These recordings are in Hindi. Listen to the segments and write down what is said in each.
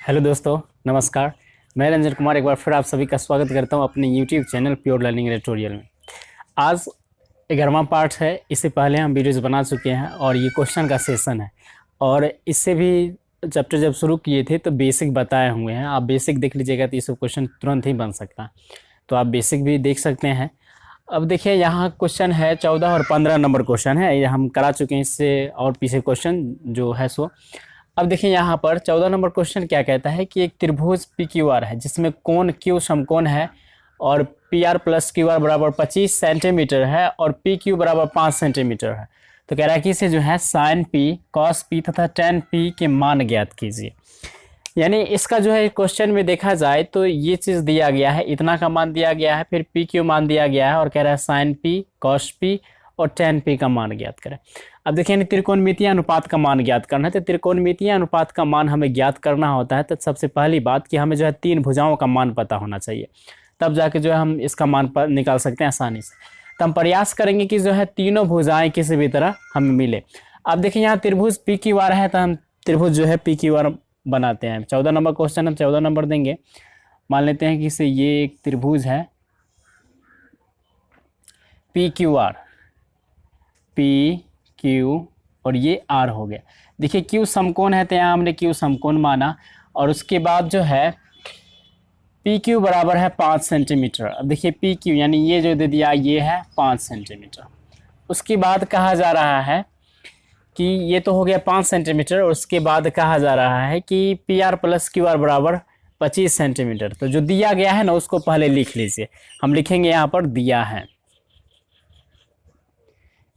हेलो दोस्तों, नमस्कार। मैं रंजन कुमार एक बार फिर आप सभी का स्वागत करता हूं अपने YouTube channel pure learning tutorial में। आज 11वां पार्ट है। इससे पहले हम वीडियोज़ बना चुके हैं और ये क्वेश्चन का सेशन है। और इससे भी चैप्टर जब शुरू किए थे तो बेसिक बताए हुए हैं। आप बेसिक देख लीजिएगा तो ये सब क्वेश्चन तुरंत ही बन सकता है, तो आप बेसिक भी देख सकते हैं। अब देखिए, यहाँ क्वेश्चन है 14 और 15 नंबर क्वेश्चन है। ये हम करा चुके हैं इससे और पीछे क्वेश्चन जो है सो। अब देखिए, यहाँ पर 14 नंबर क्वेश्चन क्या कहता है कि एक त्रिभुज पी क्यू आर है जिसमें कोण क्यू समकोण है और P R plus Q R बराबर 25 सेंटीमीटर है और पी क्यू बराबर 5 सेंटीमीटर है। तो कह रहा है कि इसे जो है साइन पी, कॉस पी तथा टेन पी के मान ज्ञात कीजिए। यानी इसका जो है क्वेश्चन में देखा जाए तो ये चीज़ दिया गया है, इतना का मान दिया गया है, फिर पी क्यू मान दिया गया है और कह रहा है साइन पी, कॉस पी और टेन पी का मान ज्ञात करें। अब देखिए, त्रिकोणमितीय अनुपात का मान ज्ञात करना है। तो त्रिकोणमितीय अनुपात का मान हमें ज्ञात करना होता है तो सबसे पहली बात कि हमें जो है तीन भुजाओं का मान पता होना चाहिए, तब जाके जो है हम इसका मान निकाल सकते हैं आसानी से। तो हम प्रयास करेंगे कि जो है तीनों भुजाएं किसी भी तरह हमें मिले। अब देखिए, यहाँ त्रिभुज पी क्यू आर है तो हम त्रिभुज जो है पी क्यू आर बनाते हैं। 14 नंबर क्वेश्चन हम 14 नंबर देंगे। मान लेते हैं कि इसे ये एक त्रिभुज है P Q R, P Q और ये आर हो गया। देखिए, क्यू समकोण है तो यहाँ हमने क्यू समकोण माना और उसके बाद जो है पी क्यू बराबर है 5 सेंटीमीटर। अब देखिए, पी क्यू यानी ये जो दे दिया ये है 5 सेंटीमीटर। उसके बाद कहा जा रहा है कि ये तो हो गया 5 सेंटीमीटर और उसके बाद कहा जा रहा है कि P R plus Q R बराबर 25 सेंटीमीटर। तो जो दिया गया है ना उसको पहले लिख लीजिए। हम लिखेंगे यहाँ पर दिया है,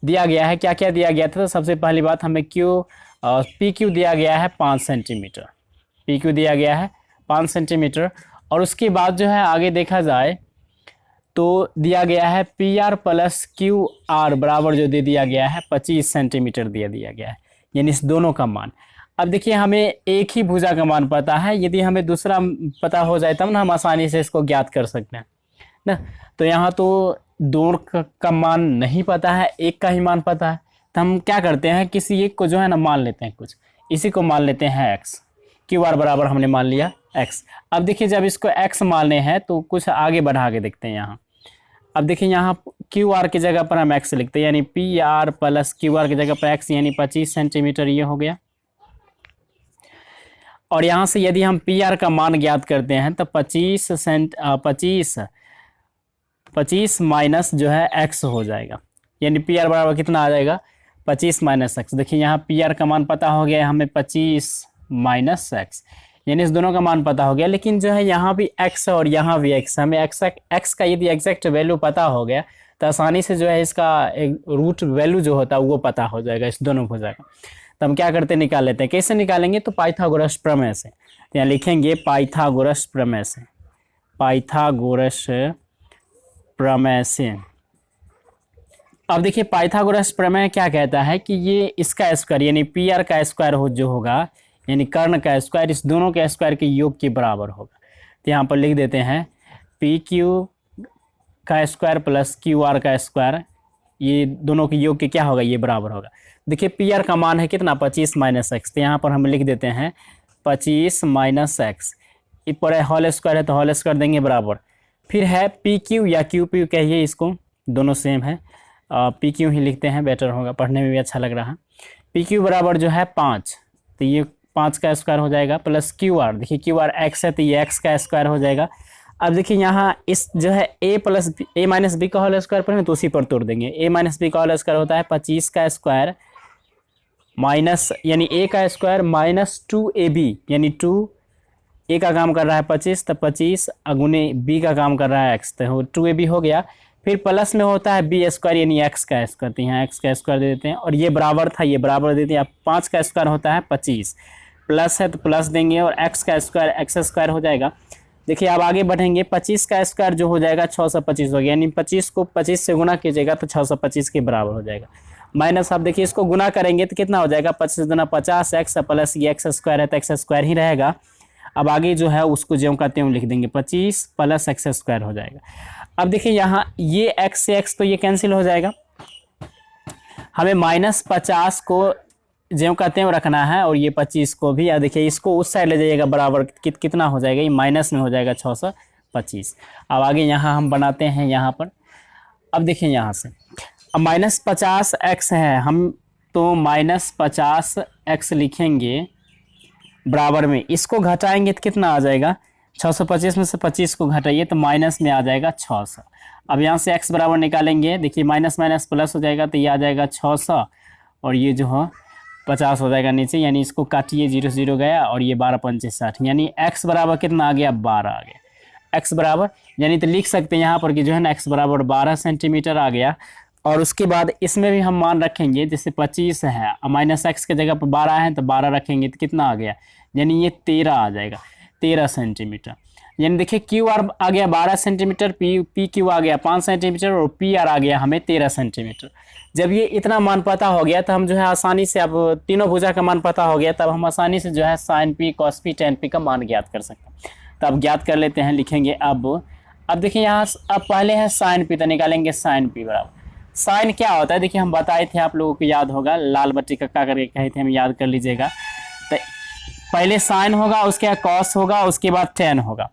दिया गया है। क्या क्या दिया गया था? तो सबसे पहली बात हमें पी क्यू दिया गया है 5 सेंटीमीटर, पी क्यू दिया गया है 5 सेंटीमीटर। और उसके बाद जो है आगे देखा जाए तो दिया गया है P R plus Q R बराबर जो दे दिया गया है 25 सेंटीमीटर दिया गया है, यानी इस दोनों का मान। अब देखिए, हमें एक ही भुजा का मान पता है, यदि हमें दूसरा पता हो जाए तब ना हम आसानी से इसको ज्ञात कर सकते हैं ना। तो यहाँ तो दोनों का मान नहीं पता है, एक का ही मान पता है। तो हम क्या करते हैं, किसी एक को जो है ना मान लेते हैं, कुछ इसी को मान लेते हैं x। क्यू आर बराबर हमने मान लिया x। अब देखिए, जब इसको x मानने हैं तो कुछ आगे बढ़ा के देखते हैं यहाँ। अब देखिए, यहाँ क्यू आर की जगह पर हम x लिखते हैं, यानी P R plus Q R की जगह पर x, यानी 25 सेंटीमीटर ये हो गया। और यहाँ से यदि हम पी आर का मान ज्ञात करते हैं तो 25 माइनस जो है x हो जाएगा, यानी पी आर बराबर कितना आ जाएगा 25 माइनस एक्स। देखिए, यहाँ पी आर का मान पता हो गया हमें 25 माइनस एक्स, यानी इस दोनों का मान पता हो गया। लेकिन जो है यहाँ भी x है और यहाँ भी x, हमें x का यदि एग्जैक्ट वैल्यू पता हो गया तो आसानी से जो है इसका एक रूट वैल्यू जो होता है वो पता हो जाएगा इस दोनों भुजा का। तो हम क्या करते हैं, निकाल लेते हैं। कैसे निकालेंगे? तो पाइथागोरस प्रमेय से। तो यहाँ लिखेंगे पाइथागोरस प्रमेय से, पाइथागोरस प्रमेय से। अब देखिए, पाइथागोरस प्रमेय क्या कहता है कि ये इसका स्क्वायर यानी पी आर का स्क्वायर जो होगा, यानी कर्ण का स्क्वायर, इस दोनों के स्क्वायर के योग के बराबर होगा। तो यहाँ पर लिख देते हैं पी क्यू का स्क्वायर प्लस क्यू आर का स्क्वायर, ये दोनों के योग के क्या होगा, ये बराबर होगा। देखिए, पी आर का मान है कितना 25 माइनस एक्स। तो यहाँ पर हम लिख देते हैं 25 माइनस एक्स, ऊपर होल स्क्वायर है तो होल स्क्वायर देंगे बराबर। फिर है पी क्यू या क्यू पी कहिए इसको, दोनों सेम है, पी क्यू ही लिखते हैं, बेटर होगा, पढ़ने में भी अच्छा लग रहा है। पी क्यू बराबर जो है 5, तो ये 5 का स्क्वायर हो जाएगा, प्लस क्यू आर, देखिए क्यू आर एक्स है तो ये एक्स का स्क्वायर हो जाएगा। अब देखिए, यहाँ इस जो है ए माइनस बी का होल स्क्वायर पर है तो उसी पर तोड़ देंगे। ए माइनस बी का होल स्क्वायर होता है 25 का स्क्वायर माइनस, यानी ए का स्क्वायर माइनस 2ab, यानी 2 ए का काम कर रहा है 25, तो 25 अगुने बी का काम कर रहा है x, तो 2ab हो गया। फिर प्लस में होता है बी स्क्वायर यानी एक्स का स्क्वायर, तो यहाँ एक्स का स्क्वायर दे देते हैं और ये बराबर था, ये बराबर देते हैं। अब 5 का स्क्वायर होता है 25, प्लस है तो प्लस देंगे और एक्स का स्क्वायर एक्स स्क्वायर हो जाएगा। देखिए, अब आगे बढ़ेंगे, 25 का स्क्वायर जो हो जाएगा 625 हो गया, यानी 25 को 25 से गुना कीजिएगा तो 625 के बराबर हो जाएगा। माइनस, अब देखिए इसको गुना करेंगे तो कितना हो जाएगा 25 गुना 50 एक्स प्लस ये एक्स स्क्वायर है तो एक्स स्क्वायर ही रहेगा। अब आगे जो है उसको ज्यों का त्यों लिख देंगे, 25 प्लस एक्स स्क्वायर हो जाएगा। अब देखिए, यहाँ ये एक्स से एक्स तो ये कैंसिल हो जाएगा। हमें -50 को ज्यों का त्यों रखना है। और ये 25 को भी, या देखिए इसको उस साइड ले जाइएगा बराबर, कितना हो जाएगा, ये माइनस में हो जाएगा 625। अब आगे यहाँ हम बनाते हैं यहाँ पर। अब देखिए यहाँ से, अब -50x है, हम तो -50x लिखेंगे बराबर में, इसको घटाएंगे तो कितना आ जाएगा, 625 में से 25 को घटाइए तो माइनस में आ जाएगा 600। अब यहाँ से x बराबर निकालेंगे, देखिए माइनस माइनस प्लस हो जाएगा तो ये आ जाएगा 600, और ये जो है 50 हो जाएगा नीचे, यानी इसको काटिए, 0 0 गया, और ये 12 पंचे 60, यानी x बराबर कितना आ गया, 12 आ गया। x बराबर, यानी तो लिख सकते हैं यहाँ पर कि जो है ना x बराबर 12 सेंटीमीटर आ गया। और उसके बाद इसमें भी हम मान रखेंगे, जैसे 25 है, माइनस एक्स के जगह पर 12 है तो 12 रखेंगे तो कितना आ गया, यानी ये 13 आ जाएगा, 13 सेंटीमीटर। यानी देखिए क्यू आर आ गया 12 सेंटीमीटर, पी क्यू आ गया 5 सेंटीमीटर, और पी आर आ गया हमें 13 सेंटीमीटर। जब ये इतना मान पता हो गया तो हम जो है आसानी से, अब तीनों भुजा का मान पता हो गया, तब हम आसानी से जो है sine P, cos P, tan P का मान ज्ञात कर सकते हैं। तो अब ज्ञात कर लेते हैं, लिखेंगे अब देखिए यहाँ, अब पहले है साइन पी, तो निकालेंगे साइन पी बराबर, साइन क्या होता है देखिए हम बताए थे, आप लोगों को याद होगा, लाल बट्टी कक्का करके कहे थे, हम याद कर लीजिएगा। तो पहले साइन होगा, उसके बाद कॉस होगा, उसके बाद टेन होगा।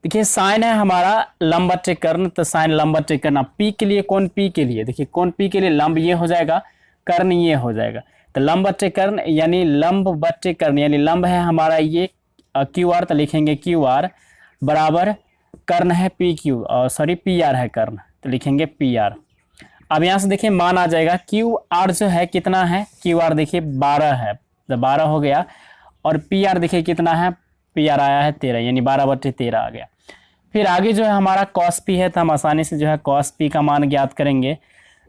देखिए साइन है हमारा लंब बट्टे कर्ण, तो साइन लंब बट्टे कर्ण। पी के लिए, कौन पी के लिए, देखिए कौन पी के लिए, लंब ये हो जाएगा, कर्ण ये हो जाएगा, तो लंब बट्टे कर्ण यानी लंब बट्टे कर्ण, यानी लंब है हमारा ये क्यू आर, तो लिखेंगे क्यू आर बराबर कर्ण है P Q, sorry P R है कर्ण, तो लिखेंगे पी आर। अब यहाँ से देखिए मान आ जाएगा, क्यू आर जो है कितना है, क्यू आर देखिए 12 है, तो 12 हो गया, और पी आर देखिए कितना है, पी आर आया है 13, यानी 12/13 आ गया। फिर आगे जो है हमारा कॉस पी है, तो हम आसानी से जो है कॉस पी का मान ज्ञात करेंगे।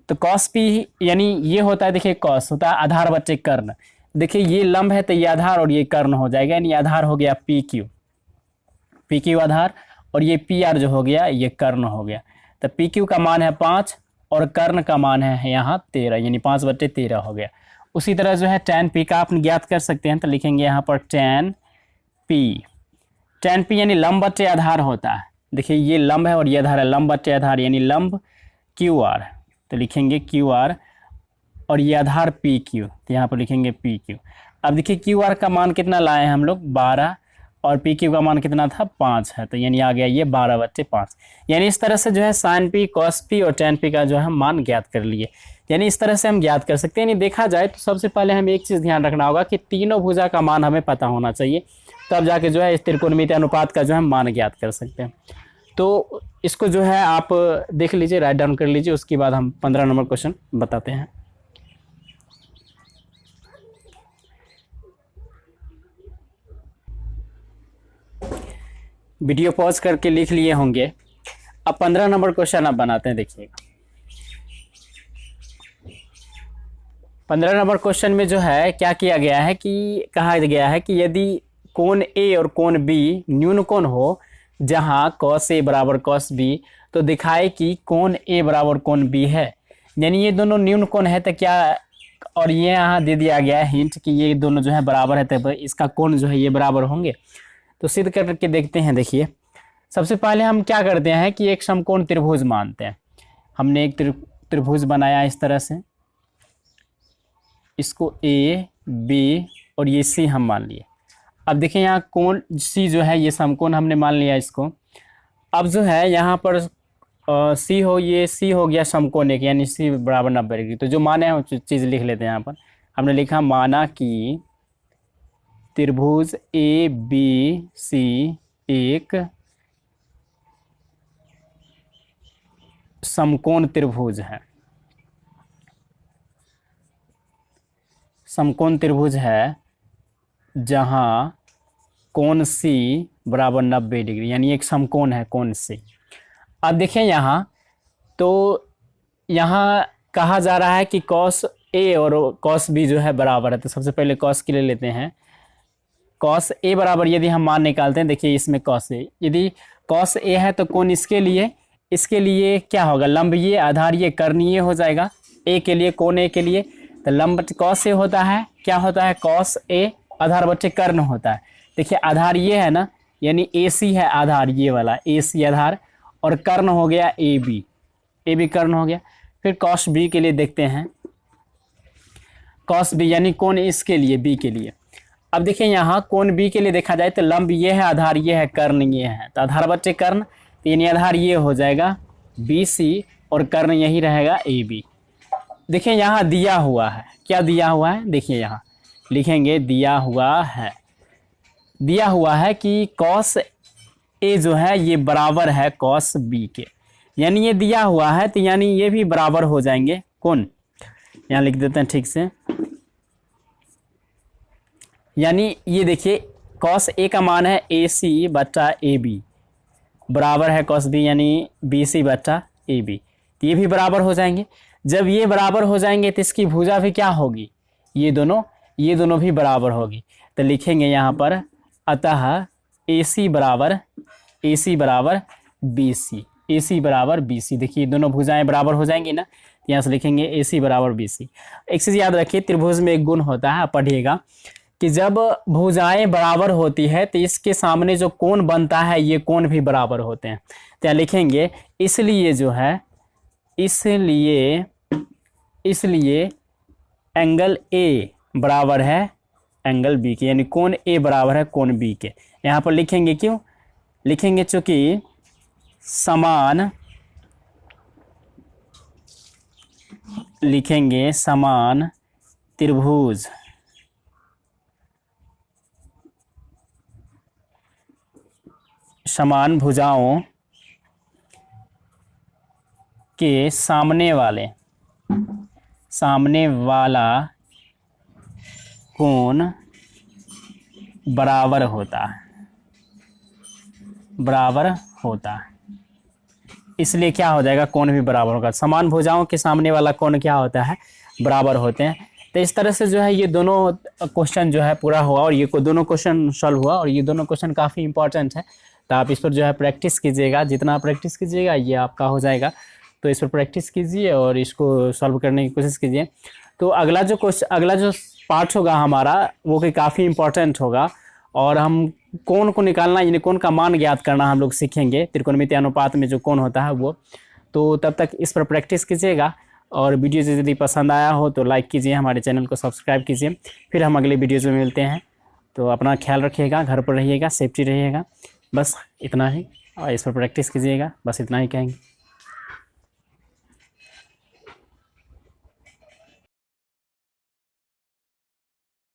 तो कॉस पी यानी ये होता है, देखिए कॉस होता है आधार बट्टे कर्ण, देखिए ये लंब है तो ये आधार और ये कर्ण हो जाएगा, यानी आधार हो गया पी क्यू आधार, और ये पी आर जो हो गया ये कर्ण हो गया। तो पी क्यू का मान है 5 और कर्ण का मान है यहाँ 13, यानी 5/13 हो गया। उसी तरह जो है टेन पी का आप ज्ञात कर सकते हैं, तो लिखेंगे यहाँ पर टेन पी यानी लंब बट्टे आधार होता है, देखिए ये लंब है और ये आधार है, लंब बट्टे आधार यानी लंब क्यू आर, तो लिखेंगे क्यू आर, और ये आधार पी क्यू, तो यहाँ पर लिखेंगे पी क्यू। अब देखिए क्यू आर का मान कितना लाए हैं हम लोग, 12, और पी क्यू का मान कितना था, 5 है, तो यानी आ गया ये 12/5। यानी इस तरह से जो है साइन पी, कॉस पी और टेन पी का जो है मान ज्ञात कर लिए, यानी इस तरह से हम ज्ञात कर सकते हैं। यानी देखा जाए तो सबसे पहले हमें एक चीज़ ध्यान रखना होगा कि तीनों भुजा का मान हमें पता होना चाहिए, तब जाके जो है इस त्रिकोणमितीय अनुपात का जो है मान ज्ञात कर सकते हैं। तो इसको जो है आप देख लीजिए, राइट डाउन कर लीजिए, उसके बाद हम 15 नंबर क्वेश्चन बताते हैं। वीडियो पॉज करके लिख लिए होंगे। अब 15 नंबर क्वेश्चन आप बनाते हैं, देखिएगा 15 नंबर क्वेश्चन में जो है क्या किया गया है कि कहा गया है कि यदि कोण ए और कोण बी न्यून कोण हो, जहां cos ए बराबर cos बी, तो दिखाए कि कोण ए बराबर कोण बी है, यानी ये दोनों न्यून कोण है, तो क्या, और ये यहाँ दे दिया गया है हिंट कि ये दोनों जो है बराबर है, तो इसका कोण जो है ये बराबर होंगे। तो सिद्ध करके देखते हैं। देखिए सबसे पहले हम क्या करते हैं कि एक समकोण त्रिभुज मानते हैं। हमने एक त्रिभुज बनाया इस तरह से, इसको ए बी और ये सी हम मान लिए। अब देखिए यहाँ कोण सी जो है ये समकोण हमने मान लिया इसको। अब जो है यहाँ पर सी हो, ये सी हो गया समकोण एक, यानी सी बराबर 90 डिग्री। तो जो माने हैं वो चीज़ लिख लेते हैं। यहाँ पर हमने लिखा माना कि त्रिभुज ए बी सी एक समकोण त्रिभुज है, समकोण त्रिभुज है जहां कोण सी बराबर 90 डिग्री, यानी एक समकोण है कोण सी। अब देखें यहाँ, तो यहाँ कहा जा रहा है कि cos ए और cos बी जो है बराबर है। तो सबसे पहले cos के ले लेते हैं। cos ए बराबर यदि हम मान निकालते हैं, देखिए इसमें cos ए, यदि cos ए है तो कोण इसके लिए क्या होगा, लंब ये, आधार ये, कर्ण ये हो जाएगा। ए के लिए, कोण ए के लिए तो लंब cos ए होता है, क्या होता है cos ए, आधार बच्चे कर्ण होता है। देखिए आधार ये है ना, यानी ए सी है आधार, ये वाला ए सी आधार, और कर्ण हो गया ए बी कर्ण हो गया। फिर cos बी के लिए देखते हैं। कॉस बी यानी कोण इसके लिए बी के लिए। अब देखिए यहाँ कोण बी के लिए देखा जाए तो लंब ये है, आधार ये है, कर्ण ये है, तो आधार बच्चे कर्ण, तो यानी आधार ये हो जाएगा बी सी और कर्ण यही रहेगा ए बी। देखिए यहाँ दिया हुआ है, क्या दिया हुआ है, देखिए यहाँ लिखेंगे दिया हुआ है कि कॉस ए जो है ये बराबर है कॉस बी के, यानी ये दिया हुआ है तो यानी ये भी बराबर हो जाएंगे कौन, यहाँ लिख देते हैं ठीक से, यानी ये देखिए कॉस ए का मान है ए सी बट्टा ए बी बराबर है कॉस बी यानी बी सी बट्टा ए बी, तो ये भी बराबर हो जाएंगे। जब ये बराबर हो जाएंगे तो इसकी भुजा भी क्या होगी, ये दोनों भी बराबर होगी, तो लिखेंगे यहाँ पर अतः ए सी बराबर बी सी, देखिए दोनों भुजाएं बराबर हो जाएंगी ना, यहाँ से लिखेंगे ए सी बराबर बी सी। एक चीज़ याद रखिए, त्रिभुज में एक गुण होता है, आप पढ़िएगा कि जब भुजाएं बराबर होती है तो इसके सामने जो कोण बनता है ये कोण भी बराबर होते हैं, तो यहाँ लिखेंगे इसलिए एंगल ए बराबर है एंगल बी के, यानी कोण ए बराबर है कोण बी के। यहाँ पर लिखेंगे क्यों, लिखेंगे चूंकि समान त्रिभुज समान भुजाओं के सामने वाला कोण बराबर होता है, इसलिए क्या हो जाएगा, कोण भी बराबर होगा। समान भुजाओं के सामने वाला कोण क्या होता है, बराबर होते हैं। तो इस तरह से जो है ये दोनों क्वेश्चन जो है पूरा हुआ और ये दोनों क्वेश्चन सॉल्व हुआ, और ये दोनों क्वेश्चन काफ़ी इंपॉर्टेंट है, तो आप इस पर जो है प्रैक्टिस कीजिएगा, जितना प्रैक्टिस कीजिएगा ये आपका हो जाएगा। तो इस पर प्रैक्टिस कीजिए और इसको सॉल्व करने की कोशिश कीजिए। तो अगला जो पार्ट होगा हमारा वो कि काफ़ी इंपॉर्टेंट होगा, और हम कोण को निकालना यानी कोण का मान ज्ञात करना हम लोग सीखेंगे, त्रिकोणमितीय अनुपात में जो कोण होता है वो। तो तब तक इस पर प्रैक्टिस कीजिएगा, और वीडियो यदि पसंद आया हो तो लाइक कीजिए, हमारे चैनल को सब्सक्राइब कीजिए। फिर हम अगले वीडियोज़ में मिलते हैं, तो अपना ख्याल रखिएगा, घर पर रहिएगा, सेफ्टी रहिएगा, बस इतना ही, और इस पर प्रैक्टिस कीजिएगा, बस इतना ही कहेंगे।